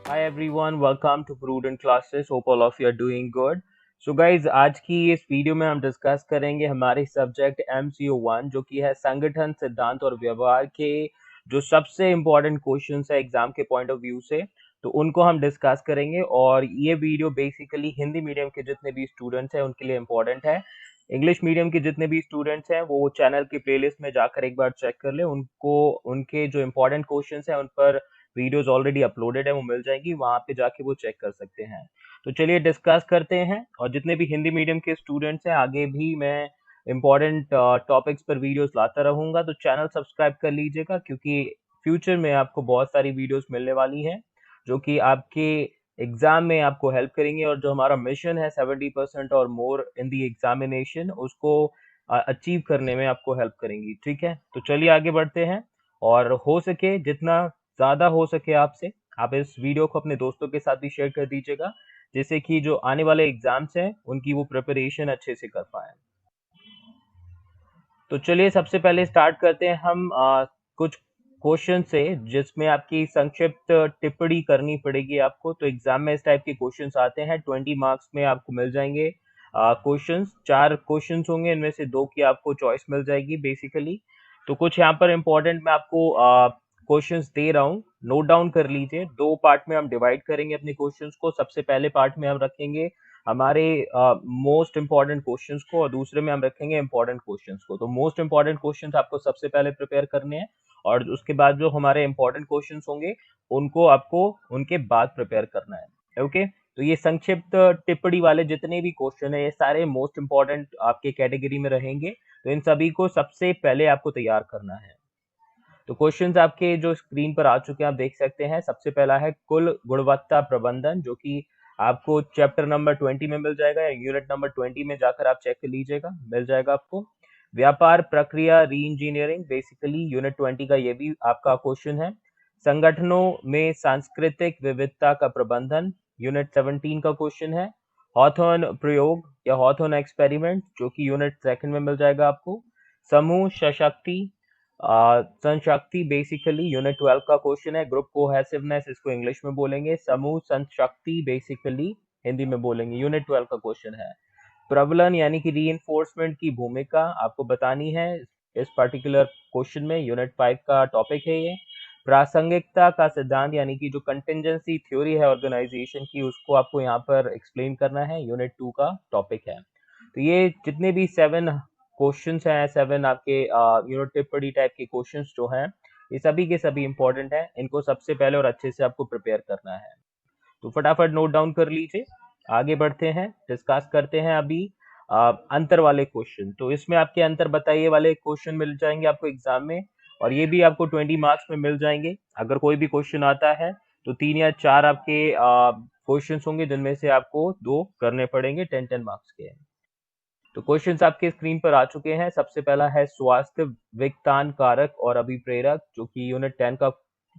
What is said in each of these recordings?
Hi everyone, welcome to Prudent Classes. Hope all of you are doing good. So guys, आज की इस video में हम discuss करेंगे हमारे सब्जेक्ट MCO1 जो कि है संगठन सिद्धांत और व्यवहार के जो सबसे इम्पोर्टेंट क्वेश्चंस है एग्जाम के पॉइंट ऑफ व्यू से, तो उनको हम डिस्कस करेंगे। और ये वीडियो बेसिकली हिंदी मीडियम के जितने भी स्टूडेंट्स हैं उनके लिए इम्पोर्टेंट है। इंग्लिश मीडियम के जितने भी स्टूडेंट्स हैं वो चैनल की प्लेलिस्ट में जाकर एक बार चेक कर ले, उनको उनके जो इम्पोर्टेंट क्वेश्चंस हैं उन पर वीडियोस ऑलरेडी अपलोडेड है, वो मिल जाएगी, वहां पे जाके वो चेक कर सकते हैं। तो चलिए डिस्कस करते हैं। और जितने भी हिंदी मीडियम के स्टूडेंट्स हैं आगे भी मैं इम्पोर्टेंट टॉपिक्स पर वीडियोस लाता रहूंगा, तो चैनल सब्सक्राइब कर लीजिएगा क्योंकि फ्यूचर में आपको बहुत सारी वीडियोस मिलने वाली हैं जो कि आपके एग्जाम में आपको हेल्प करेंगे। और जो हमारा मिशन है 70% और मोर इन दी एग्जामिनेशन, उसको अचीव करने में आपको हेल्प करेंगी। ठीक है, तो चलिए आगे बढ़ते हैं। और हो सके जितना ज़्यादा हो सके आपसे, आप इस वीडियो को अपने दोस्तों के साथ भी शेयर कर दीजिएगा, जिससे कि जो आने वाले एग्जाम्स हैं उनकी वो प्रिपरेशन अच्छे से कर पाए। तो चलिए सबसे पहले स्टार्ट करते हैं हम कुछ क्वेश्चन से जिसमें आपकी संक्षिप्त टिप्पणी करनी पड़ेगी आपको। तो एग्जाम में इस टाइप के क्वेश्चंस आते हैं, 20 मार्क्स में आपको मिल जाएंगे क्वेश्चंस। 4 क्वेश्चंस होंगे, इनमें से 2 की आपको चॉइस मिल जाएगी बेसिकली। तो कुछ यहाँ पर इंपॉर्टेंट मैं आपको क्वेश्चंस दे रहा हूँ, नोट डाउन कर लीजिए। 2 पार्ट में हम डिवाइड करेंगे अपने क्वेश्चंस को। सबसे पहले पार्ट में हम रखेंगे हमारे मोस्ट इंपॉर्टेंट क्वेश्चंस को, और दूसरे में हम रखेंगे इंपॉर्टेंट क्वेश्चंस को। तो मोस्ट इंपॉर्टेंट क्वेश्चंस आपको सबसे पहले प्रिपेयर करने हैं, और उसके बाद जो हमारे इंपॉर्टेंट क्वेश्चंस होंगे उनको आपको उनके बाद प्रिपेयर करना है। ओके, तो ये संक्षिप्त टिप्पणी वाले जितने भी क्वेश्चन है ये सारे मोस्ट इंपॉर्टेंट आपके कैटेगरी में रहेंगे, तो इन सभी को सबसे पहले आपको तैयार करना है। तो क्वेश्चंस आपके जो स्क्रीन पर आ चुके हैं आप देख सकते हैं। सबसे पहला है कुल गुणवत्ता प्रबंधन, जो कि आपको चैप्टर नंबर 20 में मिल जाएगा, या यूनिट नंबर 20 में जाकर आप चेक कर लीजिएगा, मिल जाएगा आपको। व्यापार प्रक्रिया री इंजीनियरिंग, बेसिकली यूनिट 20 का ये भी आपका क्वेश्चन है। संगठनों में सांस्कृतिक विविधता का प्रबंधन, यूनिट 17 का क्वेश्चन है। हॉथॉर्न प्रयोग या हॉथॉर्न एक्सपेरिमेंट, जो कि यूनिट 2 में मिल जाएगा आपको। समूह सशक्ति संशक्ति, बेसिकली यूनिट 12 का क्वेश्चन है। ग्रुप कोहेसिवनेस इसको इंग्लिश में बोलेंगे, समूह संशक्ति बेसिकली हिंदी में बोलेंगे, यूनिट 12 का क्वेश्चन है। प्रबलन यानी कि रीइंफोर्समेंट की भूमिका आपको बतानी है इस पर्टिकुलर क्वेश्चन में, यूनिट 5 का टॉपिक है ये। प्रासंगिकता का सिद्धांत यानी कि जो कंटिजेंसी थ्योरी है ऑर्गेनाइजेशन की, उसको आपको यहाँ पर एक्सप्लेन करना है, यूनिट 2 का टॉपिक है। तो ये जितने भी 7 क्वेश्चंस हैं, 7 आपके यूनिट टिप्पणी टाइप के क्वेश्चंस जो हैं, ये सभी के सभी इंपॉर्टेंट हैं। इनको सबसे पहले और अच्छे से आपको प्रिपेयर करना है, तो फटाफट नोट डाउन कर लीजिए। आगे बढ़ते हैं, डिस्कस करते हैं अभी अंतर वाले क्वेश्चन। तो इसमें आपके अंतर बताइए वाले क्वेश्चन मिल जाएंगे आपको एग्जाम में, और ये भी आपको 20 मार्क्स में मिल जाएंगे। अगर कोई भी क्वेश्चन आता है तो 3 या 4 आपके क्वेश्चन होंगे, जिनमें से आपको 2 करने पड़ेंगे 10-10 मार्क्स के। तो क्वेश्चंस आपके स्क्रीन पर आ चुके हैं। सबसे पहला है स्वास्थ्य विकतान कारक और अभिप्रेरक, जो कि यूनिट 10 का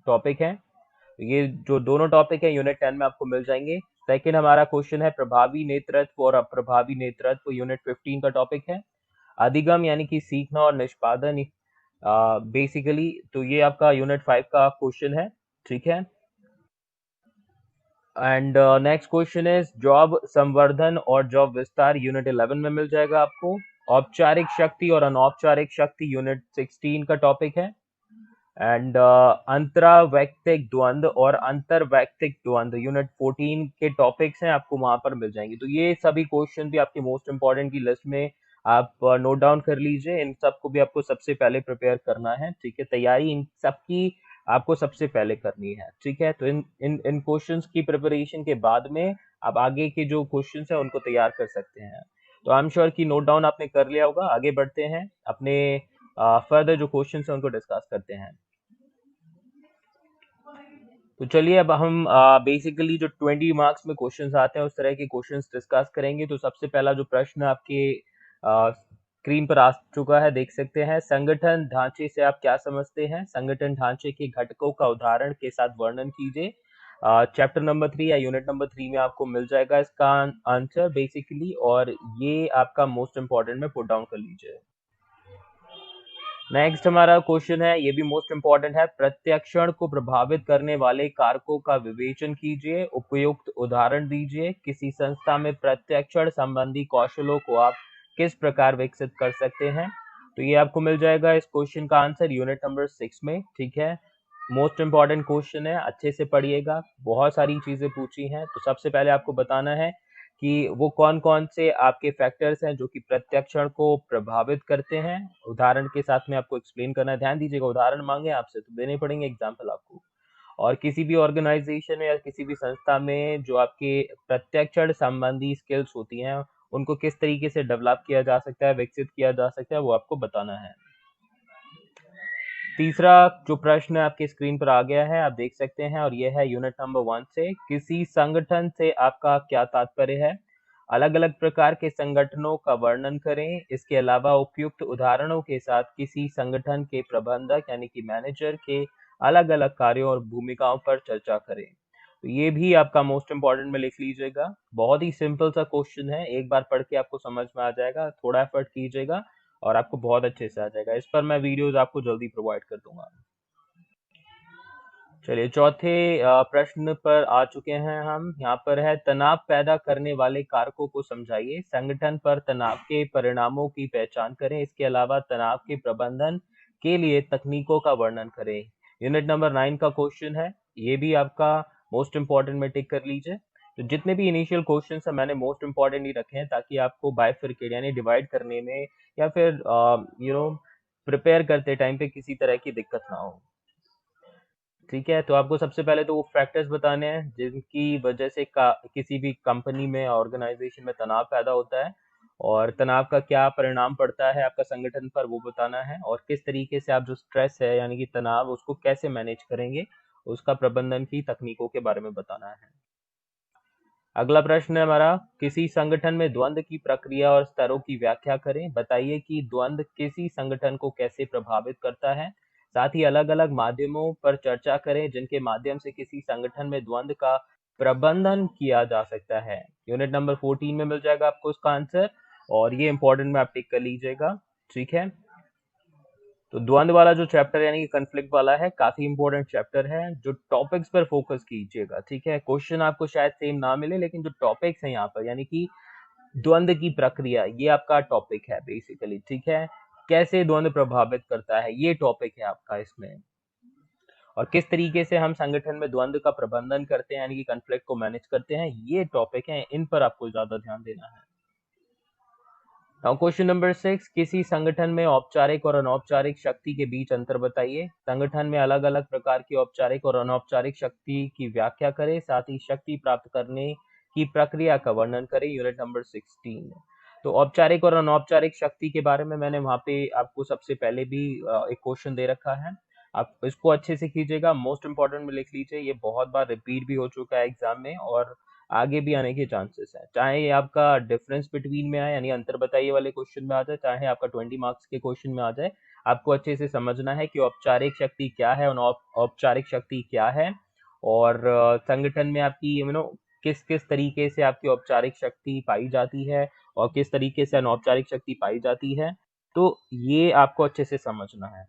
टॉपिक है। ये जो दोनों टॉपिक है यूनिट 10 में आपको मिल जाएंगे। सेकंड हमारा क्वेश्चन है प्रभावी नेतृत्व और अप्रभावी नेतृत्व, यूनिट 15 का टॉपिक है। अधिगम यानी कि सीखना और निष्पादन, बेसिकली तो ये आपका यूनिट 5 का क्वेश्चन है। ठीक है, and next question is job संवर्धन और जॉब विस्तार, यूनिट 11 में मिल जाएगा आपको। औपचारिक शक्ति और अनौपचारिक शक्ति, यूनिट 16 का टॉपिक है। एंड अंतरावैयक्तिक द्वंद्व और अंतरवैयक्तिक द्वंद्व, यूनिट 14 के टॉपिक्स हैं, आपको वहां पर मिल जाएंगे। तो ये सभी क्वेश्चन भी आपके मोस्ट इंपॉर्टेंट की लिस्ट में आप नोट डाउन कर लीजिए। इन सबको भी आपको सबसे पहले प्रिपेयर करना है। ठीक है, तैयारी इन सबकी आपको सबसे पहले करनी है। ठीक है, तो इन इन इन क्वेश्चंस की प्रिपरेशन के बाद में आप आगे के जो क्वेश्चंस हैं उनको तैयार कर सकते हैं। तो आई एम श्योर कि नोट डाउन आपने कर लिया होगा। आगे बढ़ते हैं, अपने फर्दर जो क्वेश्चंस हैं उनको डिस्कस करते हैं। तो चलिए अब हम बेसिकली जो 20 मार्क्स में क्वेश्चंस आते हैं उस तरह के क्वेश्चंस डिस्कस करेंगे। तो सबसे पहला जो प्रश्न आपके स्क्रीन पर आ चुका है, देख सकते हैं। संगठन ढांचे से आप क्या समझते हैं? संगठन ढांचे के घटकों का उदाहरण के साथ वर्णन कीजिए। चैप्टर नंबर 3 या यूनिट नंबर 3 में आपको मिल जाएगा इसका आंसर बेसिकली, और ये आपका मोस्ट इंपॉर्टेंट में पुट डाउन कर लीजिए। नेक्स्ट हमारा क्वेश्चन है, ये भी मोस्ट इंपॉर्टेंट है, प्रत्यक्षण को प्रभावित करने वाले कारकों का विवेचन कीजिए, उपयुक्त उदाहरण दीजिए, किसी संस्था में प्रत्यक्षण संबंधी कौशलों को आप किस प्रकार विकसित कर सकते हैं। तो ये आपको मिल जाएगा इस क्वेश्चन का आंसर यूनिट नंबर 6 में। ठीक है, मोस्ट इंपॉर्टेंट क्वेश्चन है, अच्छे से पढ़िएगा, बहुत सारी चीजें पूछी हैं। तो सबसे पहले आपको बताना है कि वो कौन कौन से आपके फैक्टर्स हैं जो कि प्रत्यक्षण को प्रभावित करते हैं। उदाहरण के साथ में आपको एक्सप्लेन करना है, ध्यान दीजिएगा, उदाहरण मांगे आपसे तो देने पड़ेंगे एग्जाम्पल आपको। और किसी भी ऑर्गेनाइजेशन में या किसी भी संस्था में जो आपके प्रत्यक्षण संबंधी स्किल्स होती हैं उनको किस तरीके से डेवलप किया जा सकता है, विकसित किया जा सकता है, वो आपको बताना है। तीसरा जो प्रश्न आपके स्क्रीन पर आ गया है आप देख सकते हैं, और यह है यूनिट नंबर 1 से, किसी संगठन से आपका क्या तात्पर्य है। अलग अलग प्रकार के संगठनों का वर्णन करें, इसके अलावा उपयुक्त उदाहरणों के साथ किसी संगठन के प्रबंधक यानी कि मैनेजर के अलग अलग कार्यों और भूमिकाओं पर चर्चा करें। तो ये भी आपका मोस्ट इंपॉर्टेंट में लिख लीजिएगा। बहुत ही सिंपल सा क्वेश्चन है, एक बार पढ़ के आपको समझ में आ जाएगा, थोड़ा एफर्ट कीजिएगा और आपको बहुत अच्छे से आ जाएगा। इस पर मैं वीडियोस आपको जल्दी प्रोवाइड कर दूंगा। चलिए चौथे प्रश्न पर आ चुके हैं हम। यहाँ पर है, तनाव पैदा करने वाले कारकों को समझाइए, संगठन पर तनाव के परिणामों की पहचान करें, इसके अलावा तनाव के प्रबंधन के लिए तकनीकों का वर्णन करें। यूनिट नंबर 9 का क्वेश्चन है, ये भी आपका मोस्ट इंपॉर्टेंट में टिक कर लीजिए। तो जितने भी इनिशियल क्वेश्चन है मैंने मोस्ट इंपॉर्टेंट ही रखे हैं ताकि आपको बाइफरकेट यानी डिवाइड करने में या फिर प्रिपेयर करते टाइम पे किसी तरह की दिक्कत ना हो। ठीक है, तो आपको सबसे पहले तो वो फैक्टर्स बताने हैं जिनकी वजह से किसी भी कंपनी में ऑर्गेनाइजेशन में तनाव पैदा होता है, और तनाव का क्या परिणाम पड़ता है आपका संगठन पर वो बताना है, और किस तरीके से आप जो स्ट्रेस है यानी कि तनाव उसको कैसे मैनेज करेंगे, उसका प्रबंधन की तकनीकों के बारे में बताना है। अगला प्रश्न है हमारा, किसी संगठन में द्वंद्व की प्रक्रिया और स्तरों की व्याख्या करें, बताइए कि द्वंद्व किसी संगठन को कैसे प्रभावित करता है। साथ ही अलग अलग माध्यमों पर चर्चा करें जिनके माध्यम से किसी संगठन में द्वंद्व का प्रबंधन किया जा सकता है। यूनिट नंबर 14 में मिल जाएगा आपको उसका आंसर, और ये इंपॉर्टेंट में आप टिक कर लीजिएगा। ठीक है, तो द्वंद्व वाला जो चैप्टर यानी कि कन्फ्लिक्ट वाला है, काफी इंपॉर्टेंट चैप्टर है, जो टॉपिक्स पर फोकस कीजिएगा। ठीक है, क्वेश्चन आपको शायद सेम ना मिले लेकिन जो टॉपिक्स हैं यहाँ पर यानी कि द्वंद्व की प्रक्रिया, ये आपका टॉपिक है बेसिकली। ठीक है, कैसे द्वंद्व प्रभावित करता है, ये टॉपिक है आपका इसमें, और किस तरीके से हम संगठन में द्वंद्व का प्रबंधन करते हैं यानी कि कन्फ्लिक्ट को मैनेज करते हैं, ये टॉपिक है, इन पर आपको ज्यादा ध्यान देना है। नाउ क्वेश्चन नंबर 6, किसी संगठन में औपचारिक और अनौपचारिक शक्ति के बीच अंतर बताइए। संगठन में अलग अलग प्रकार की औपचारिक और अनौपचारिक शक्ति की व्याख्या करें, साथ ही शक्ति प्राप्त करने की प्रक्रिया का वर्णन करें। Unit number 16। तो औपचारिक और अनौपचारिक शक्ति के बारे में मैंने वहां पे आपको सबसे पहले भी एक क्वेश्चन दे रखा है, आप इसको अच्छे से कीजिएगा, मोस्ट इंपॉर्टेंट में लिख लीजिए, ये बहुत बार रिपीट भी हो चुका है एग्जाम में और आगे भी आने के चांसेस है। चाहे ये आपका डिफरेंस बिटवीन में आए यानी अंतर बताइए वाले क्वेश्चन में आ जाए, चाहे आपका 20 मार्क्स के क्वेश्चन में आ जाए, आपको अच्छे से समझना है कि औपचारिक शक्ति क्या है और औपचारिक शक्ति क्या है, और संगठन में आपकी किस किस तरीके से आपकी औपचारिक शक्ति पाई जाती है और किस तरीके से अनौपचारिक शक्ति पाई जाती है, तो ये आपको अच्छे से समझना है।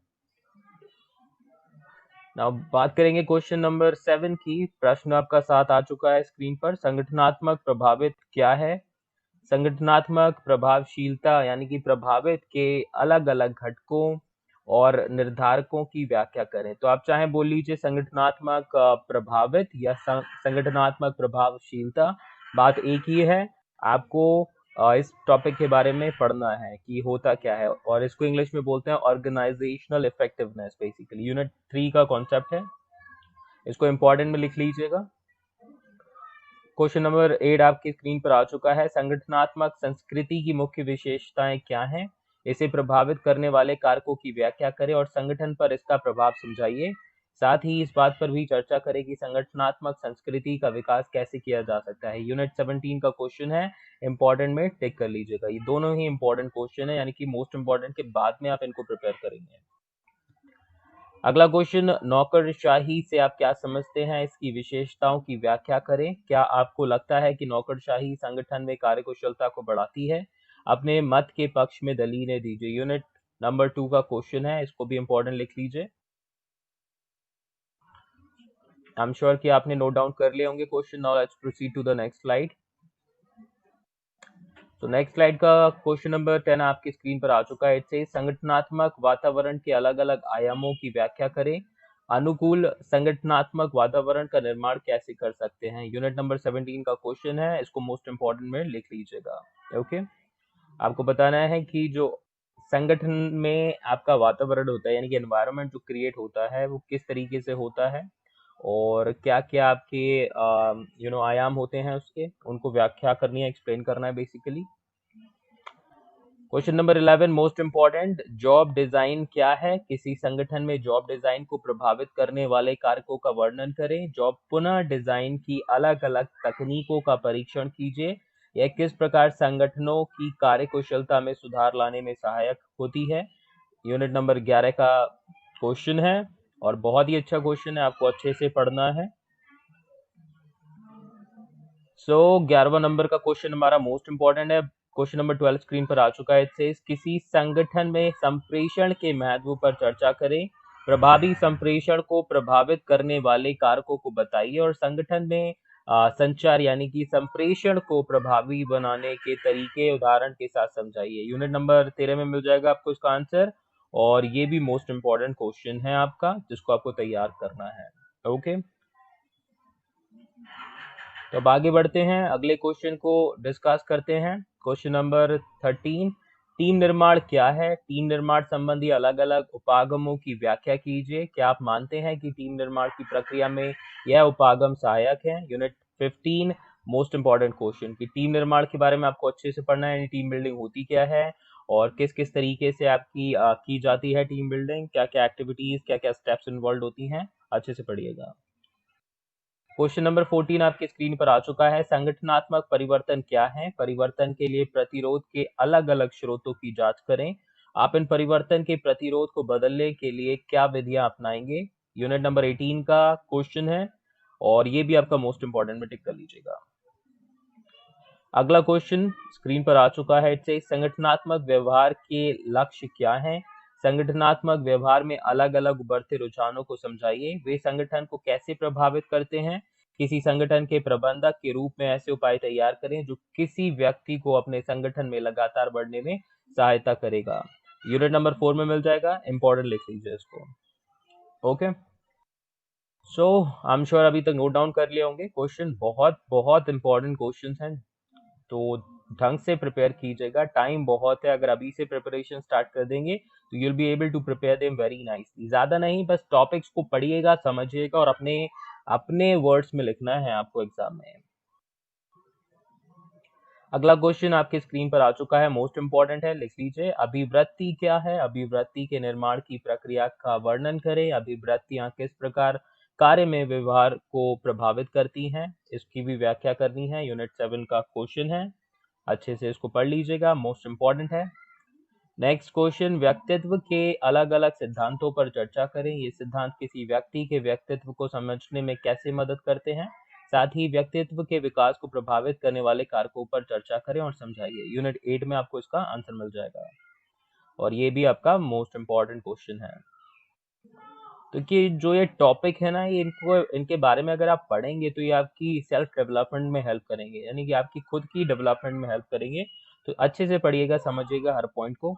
नाउ बात करेंगे क्वेश्चन नंबर 7 की। प्रश्न आपका 7 आ चुका है स्क्रीन पर, संगठनात्मक प्रभावित क्या है। संगठनात्मक प्रभावशीलता यानी कि प्रभावित के अलग अलग घटकों और निर्धारकों की व्याख्या करें। तो आप चाहे बोल लीजिए संगठनात्मक प्रभावित या संगठनात्मक प्रभावशीलता, बात एक ही है। आपको इस टॉपिक के बारे में पढ़ना है कि होता क्या है, और इसको इंग्लिश में बोलते हैं ऑर्गेनाइजेशनल इफेक्टिवनेस, बेसिकली यूनिट 3 का कॉन्सेप्ट है, इसको इंपॉर्टेंट में लिख लीजिएगा। क्वेश्चन नंबर 8 आपकी स्क्रीन पर आ चुका है, संगठनात्मक संस्कृति की मुख्य विशेषताएं क्या हैं, इसे प्रभावित करने वाले कारकों की व्याख्या करें और संगठन पर इसका प्रभाव समझाइए। साथ ही इस बात पर भी चर्चा करें कि संगठनात्मक संस्कृति का विकास कैसे किया जा सकता है। यूनिट 17 का क्वेश्चन है, इंपॉर्टेंट में टिक कर लीजिएगा। ये दोनों ही इंपॉर्टेंट क्वेश्चन है यानी कि मोस्ट इंपॉर्टेंट के बाद में आप इनको प्रिपेयर करेंगे। अगला क्वेश्चन, नौकरशाही से आप क्या समझते हैं, इसकी विशेषताओं की व्याख्या करें। क्या आपको लगता है कि नौकरशाही संगठन में कार्यकुशलता को बढ़ाती है। अपने मत के पक्ष में दलीलें दीजिए। यूनिट नंबर 2 का क्वेश्चन है, इसको भी इंपॉर्टेंट लिख लीजिए। आई एम श्योर कि आपने नोट डाउन कर लिए होंगे question. Now let's proceed to the next slide. तो नेक्स्ट स्लाइड का क्वेश्चन नंबर 10 आपकी स्क्रीन पर आ चुका है। इससे संगठनात्मक वातावरण के अलग अलग आयामों की व्याख्या करें। अनुकूल संगठनात्मक वातावरण का निर्माण कैसे कर सकते हैं। यूनिट नंबर 17 का क्वेश्चन है, इसको मोस्ट इंपॉर्टेंट में लिख लीजिएगा। ओके, आपको बताना है कि जो संगठन में आपका वातावरण होता है, यानी कि एनवायरनमेंट जो क्रिएट होता है, वो किस तरीके से होता है और क्या क्या आपके आयाम होते हैं उसके, उनको व्याख्या करनी है, एक्सप्लेन करना है basically. Question number 11 most important, job design क्या है। किसी संगठन में जॉब डिजाइन को प्रभावित करने वाले कारकों का वर्णन करें। जॉब पुनः डिजाइन की अलग अलग तकनीकों का परीक्षण कीजिए। यह किस प्रकार संगठनों की कार्यकुशलता में सुधार लाने में सहायक होती है। यूनिट नंबर 11 का क्वेश्चन है और बहुत ही अच्छा क्वेश्चन है, आपको अच्छे से पढ़ना है। सो 11वां नंबर का क्वेश्चन हमारा मोस्ट इंपॉर्टेंट है। क्वेश्चन नंबर 12 स्क्रीन पर आ चुका है। इससे किसी संगठन में संप्रेषण के महत्व पर चर्चा करें। प्रभावी संप्रेषण को प्रभावित करने वाले कारकों को बताइए और संगठन में संचार यानी कि संप्रेषण को प्रभावी बनाने के तरीके उदाहरण के साथ समझाइए। यूनिट नंबर 13 में मिल जाएगा आपको इसका आंसर और ये भी मोस्ट इंपॉर्टेंट क्वेश्चन है आपका, जिसको आपको तैयार करना है। ओके, तो अब आगे बढ़ते हैं, अगले क्वेश्चन को डिस्कस करते हैं। क्वेश्चन नंबर 13, टीम निर्माण क्या है। टीम निर्माण संबंधी अलग अलग उपागमों की व्याख्या कीजिए। क्या आप मानते हैं कि टीम निर्माण की प्रक्रिया में यह उपागम सहायक है। यूनिट 15 मोस्ट इंपॉर्टेंट क्वेश्चन कि टीम निर्माण के बारे में आपको अच्छे से पढ़ना है, टीम बिल्डिंग होती क्या है और किस किस तरीके से आपकी की जाती है टीम बिल्डिंग, क्या क्या एक्टिविटीज, क्या क्या स्टेप्स इन्वॉल्व होती हैं, अच्छे से पढ़िएगा। क्वेश्चन नंबर 14 आपकी स्क्रीन पर आ चुका है। संगठनात्मक परिवर्तन क्या है। परिवर्तन के लिए प्रतिरोध के अलग अलग स्रोतों की जांच करें। आप इन परिवर्तन के प्रतिरोध को बदलने के लिए क्या विधियां अपनाएंगे। यूनिट नंबर 18 का क्वेश्चन है और ये भी आपका मोस्ट इंपॉर्टेंट में टिक कर लीजिएगा। अगला क्वेश्चन स्क्रीन पर आ चुका है। इससे संगठनात्मक व्यवहार के लक्ष्य क्या हैं। संगठनात्मक व्यवहार में अलग अलग उभरते रुझानों को समझाइए। वे संगठन को कैसे प्रभावित करते हैं। किसी संगठन के प्रबंधक के रूप में ऐसे उपाय तैयार करें जो किसी व्यक्ति को अपने संगठन में लगातार बढ़ने में सहायता करेगा। यूनिट नंबर 4 में मिल जाएगा, इंपॉर्टेंट लिख लीजिए इसको। Okay, so I am sure अभी तक नोट डाउन कर लिए होंगे। क्वेश्चन बहुत बहुत इंपॉर्टेंट क्वेश्चन हैं, तो ढंग से प्रिपेयर कीजिएगा। टाइम बहुत है, अगर अभी से प्रिपरेशन स्टार्ट कर देंगे तो you will be able to prepare them very nicely. ज्यादा नहीं, बस टॉपिक्स को पढ़िएगा, समझिएगा और अपने अपने वर्ड्स में लिखना है आपको एग्जाम में। अगला क्वेश्चन आपके स्क्रीन पर आ चुका है, मोस्ट इंपॉर्टेंट है, लिख लीजिए। अभिवृत्ति क्या है। अभिवृत्ति के निर्माण की प्रक्रिया का वर्णन करें। अभिवृत्तियां किस प्रकार कार्य में व्यवहार को प्रभावित करती हैं, इसकी भी व्याख्या करनी है। यूनिट 7 का क्वेश्चन है, अच्छे से इसको पढ़ लीजिएगा, मोस्ट इंपॉर्टेंट है। नेक्स्ट क्वेश्चन, व्यक्तित्व के अलग अलग सिद्धांतों पर चर्चा करें। ये सिद्धांत किसी व्यक्ति के व्यक्तित्व को समझने में कैसे मदद करते हैं। साथ ही व्यक्तित्व के विकास को प्रभावित करने वाले कारकों पर चर्चा करें और समझाइए। यूनिट 8 में आपको इसका आंसर मिल जाएगा और ये भी आपका मोस्ट इंपॉर्टेंट क्वेश्चन है। तो कि जो ये टॉपिक है ना, ये इनके बारे में अगर आप पढ़ेंगे तो ये आपकी सेल्फ डेवलपमेंट में हेल्प करेंगे, यानी कि आपकी खुद की डेवलपमेंट में हेल्प करेंगे। तो अच्छे से पढ़िएगा, समझिएगा हर पॉइंट को।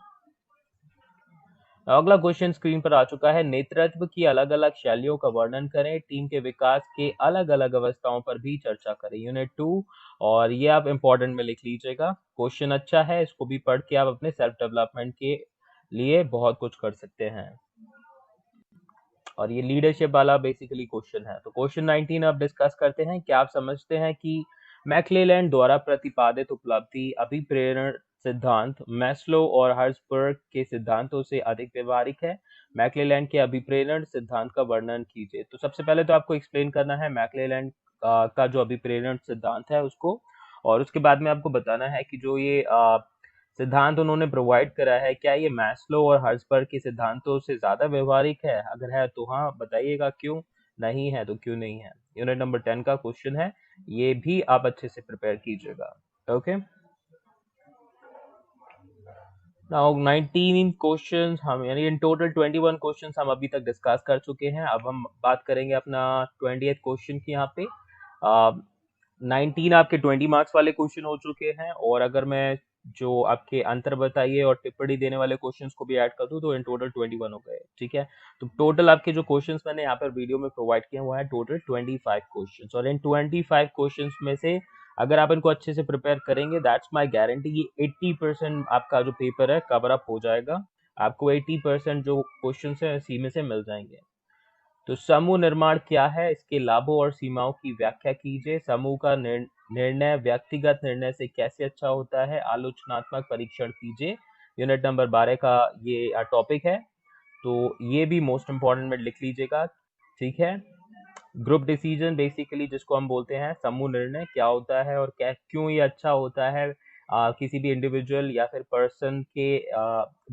अगला क्वेश्चन स्क्रीन पर आ चुका है, नेतृत्व की अलग अलग शैलियों का वर्णन करें। टीम के विकास के अलग अलग अवस्थाओं पर भी चर्चा करें। यूनिट 2 और ये आप इंपॉर्टेंट में लिख लीजिएगा। क्वेश्चन अच्छा है, इसको भी पढ़ के आप अपने सेल्फ डेवलपमेंट के लिए बहुत कुछ कर सकते हैं और ये लीडरशिप वाला बेसिकली क्वेश्चन है। तो क्वेश्चन 19 अब डिस्कस करते हैं। क्या आप समझते हैं कि मैक्लेलैंड द्वारा प्रतिपादित उपलब्धि अभिप्रेरण सिद्धांत मैस्लो और हर्ट्जबर्ग के सिद्धांतों से अधिक व्यवहारिक है। मैक्लेलैंड के अभिप्रेरण सिद्धांत का वर्णन कीजिए। तो सबसे पहले तो आपको एक्सप्लेन करना है मैक्लेलैंड का जो अभिप्रेरण सिद्धांत है उसको, और उसके बाद में आपको बताना है कि जो ये सिद्धांत उन्होंने प्रोवाइड करा है, क्या ये मैस्लो और हर्ट्जबर्ग के सिद्धांतों से ज्यादा व्यवहारिक है। अगर है तो हाँ बताइएगा क्यों, नहीं है तो क्यों नहीं है। यूनिट नंबर 10 का क्वेश्चन है, ये भी आप अच्छे से प्रिपेयर कीजिएगा। ओके, नाउ 19 क्वेश्चंस हम यानी इन टोटल 21 क्वेश्चंस हम अभी तक डिस्कस कर चुके हैं। अब हम बात करेंगे अपना 20th क्वेश्चन की। यहाँ पे 19 आपके 20 मार्क्स वाले क्वेश्चन हो चुके हैं, और अगर मैं जो आपके अंतर बताइए और टिप्पणी देने वाले क्वेश्चंस को भी ऐड कर दूं तो इन टोटल 21 हो गए। ठीक है, तो टोटल आपके जो क्वेश्चंस मैंने यहाँ पर वीडियो में प्रोवाइड किए हुआ है टोटल 25 क्वेश्चंस, और इन 25 क्वेश्चंस में से अगर आप इनको अच्छे से प्रिपेयर करेंगे, दैट्स माय गारंटी, ये 80% आपका जो पेपर है कवर अप हो जाएगा। आपको 80% जो क्वेश्चन है इसी में से मिल जाएंगे। तो समूह निर्माण क्या है, इसके लाभों और सीमाओं की व्याख्या कीजिए। समूह का निर्णय व्यक्तिगत निर्णय से कैसे अच्छा होता है, आलोचनात्मक परीक्षण कीजिए। यूनिट नंबर 12 का ये टॉपिक है, तो ये भी मोस्ट इम्पोर्टेंट में लिख लीजिएगा। ठीक है, ग्रुप डिसीजन बेसिकली जिसको हम बोलते हैं समूह निर्णय, क्या होता है और क्या क्यों ये अच्छा होता है किसी भी इंडिविजुअल या फिर पर्सन के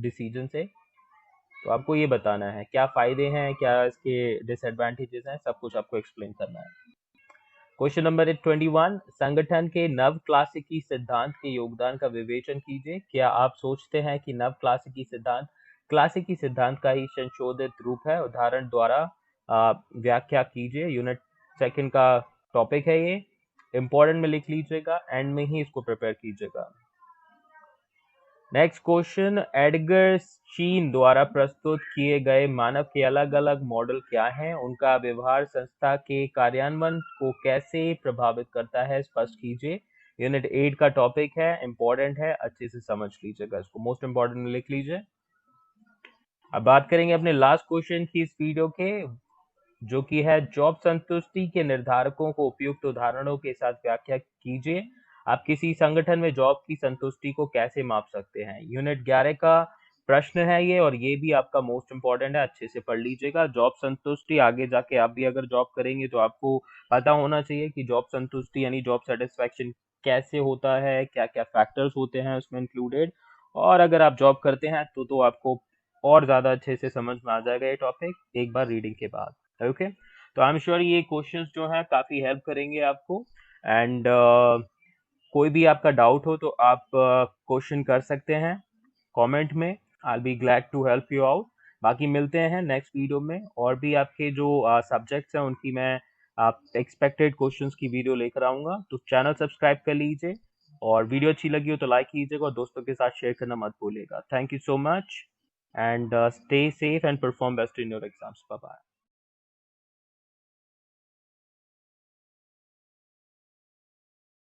डिसीजन से। तो आपको ये बताना है क्या फायदे हैं, क्या इसके डिसएडवांटेजेस हैं, सब कुछ आपको एक्सप्लेन करना है। क्वेश्चन नंबर 21, संगठन के नव क्लासिकी सिद्धांत के योगदान का विवेचन कीजिए। क्या आप सोचते हैं कि नव क्लासिकी सिद्धांत का ही संशोधित रूप है? उदाहरण द्वारा व्याख्या कीजिए। यूनिट सेकंड का टॉपिक है ये, इंपॉर्टेंट में लिख लीजिएगा, एंड में ही इसको प्रिपेयर कीजिएगा। नेक्स्ट क्वेश्चन, एडगर चीन द्वारा प्रस्तुत किए गए मानव के अलग अलग मॉडल क्या हैं? उनका व्यवहार संस्था के कार्यान्वयन को कैसे प्रभावित करता है, स्पष्ट कीजिए। यूनिट 8 का टॉपिक है, इंपॉर्टेंट है, अच्छे से समझ लीजिएगा इसको, मोस्ट इंपॉर्टेंट में लिख लीजिए। अब बात करेंगे अपने लास्ट क्वेश्चन की इस वीडियो के, जो कि है जॉब संतुष्टि के निर्धारकों को उपयुक्त उदाहरणों के साथ व्याख्या कीजिए। आप किसी संगठन में जॉब की संतुष्टि को कैसे माप सकते हैं? यूनिट 11 का प्रश्न है ये, और ये भी आपका मोस्ट इंपॉर्टेंट है, अच्छे से पढ़ लीजिएगा। जॉब संतुष्टि, आगे जाके आप भी अगर जॉब करेंगे तो आपको पता होना चाहिए कि जॉब संतुष्टि यानी जॉब सेटिस्फैक्शन कैसे होता है, क्या क्या फैक्टर्स होते हैं उसमें इंक्लूडेड, और अगर आप जॉब करते हैं तो आपको और ज्यादा अच्छे से समझ में आ जाएगा ये टॉपिक एक बार रीडिंग के बाद। ओके, तो आई एम श्योर ये क्वेश्चंस जो है काफी हेल्प करेंगे आपको, एंड कोई भी आपका डाउट हो तो आप क्वेश्चन कर सकते हैं कमेंट में। I be glad to help you out. बाकी मिलते हैं नेक्स्ट वीडियो में, और भी आपके जो सब्जेक्ट्स हैं उनकी मैं आप एक्सपेक्टेड क्वेश्चंस की वीडियो लेकर आऊंगा। तो चैनल सब्सक्राइब कर लीजिए, और वीडियो अच्छी लगी हो तो लाइक कीजिएगा, और दोस्तों के साथ शेयर करना मत भूलिएगा। Thank you so much, and stay safe and perform best in your exams. Bye bye.